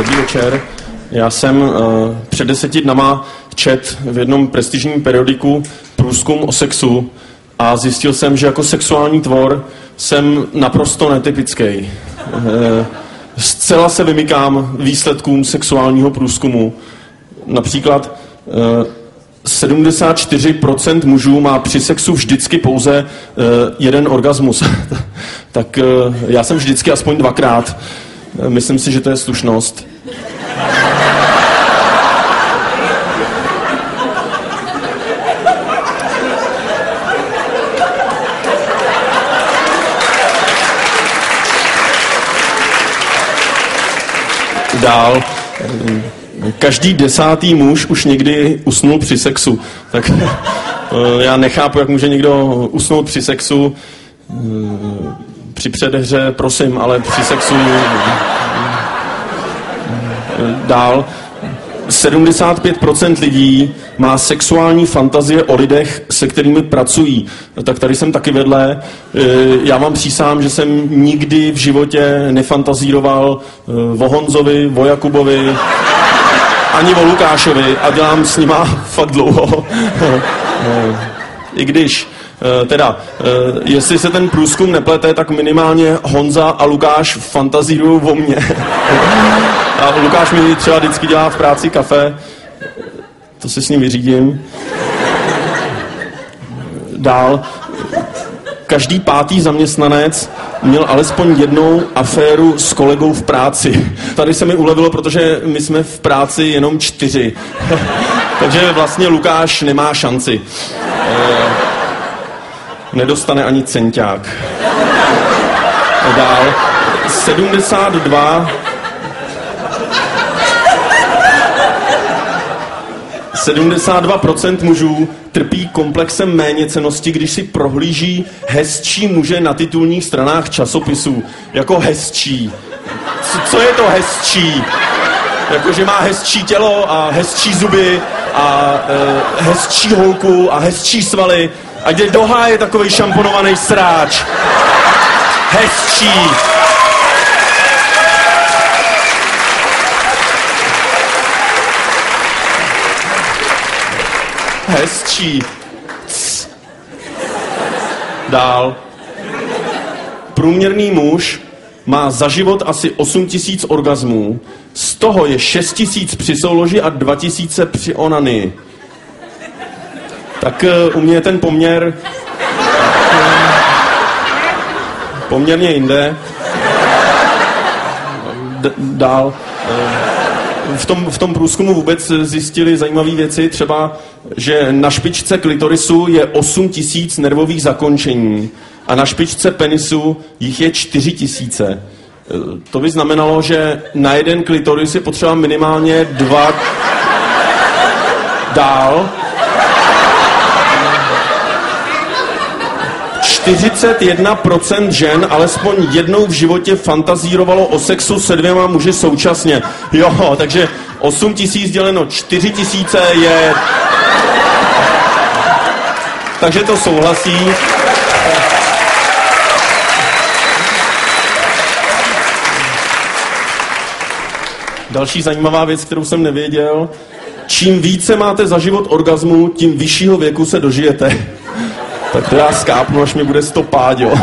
Dobrý večer. Já jsem před 10 dnama čet v jednom prestižním periodiku průzkum o sexu a zjistil jsem, že jako sexuální tvor jsem naprosto netypický. Zcela se vymykám výsledkům sexuálního průzkumu. Například 74% mužů má při sexu vždycky pouze jeden orgasmus. Tak já jsem vždycky aspoň dvakrát. Myslím si, že to je slušnost. Dál. Každý 10. muž už někdy usnul při sexu. Tak já nechápu, jak může někdo usnout při sexu. Při předehře, prosím, ale při sexu... Dál. 75% lidí má sexuální fantazie o lidech, se kterými pracují. Tak tady jsem taky vedle. Já vám přísahám, že jsem nikdy v životě nefantazíroval o Honzovi, o Jakubovi, ani o Lukášovi a dělám s nima fakt dlouho. I když, jestli se ten průzkum neplete, tak minimálně Honza a Lukáš fantazírují o mně. A Lukáš mi třeba vždycky dělá v práci kafe, to si s ním vyřídím. Dál. Každý 5. zaměstnanec měl alespoň jednou aféru s kolegou v práci. Tady se mi ulevilo, protože my jsme v práci jenom 4. Takže vlastně Lukáš nemá šanci. Nedostane ani centák. Dál. 72% mužů trpí komplexem méněcennosti, když si prohlíží hezčí muže na titulních stranách časopisů. Jako hezčí. Co je to hezčí? Jako, že má hezčí tělo a hezčí zuby a hezčí holku a hezčí svaly. A jde do háje takovej šamponovaný sráč. Hezčí. Hezčí. Dál. Průměrný muž má za život asi 8 000 orgasmů, z toho je 6 000 při souloži a 2 000 při onanii. Tak u mě je ten poměr poměrně jinde. Dál. V tom průzkumu vůbec zjistili zajímavé věci, třeba, že na špičce klitorisu je 8 000 nervových zakončení a na špičce penisu jich je 4 000. To by znamenalo, že na jeden klitoris je potřeba minimálně 2. Dál. 41% žen alespoň jednou v životě fantazírovalo o sexu se 2 muži současně. Jo, takže 8 000 děleno 4 000 je... Takže to souhlasí. Další zajímavá věc, kterou jsem nevěděl. Čím více máte za život orgazmu, tím vyššího věku se dožijete. Tak to já skápnu, až mi bude 105, jo.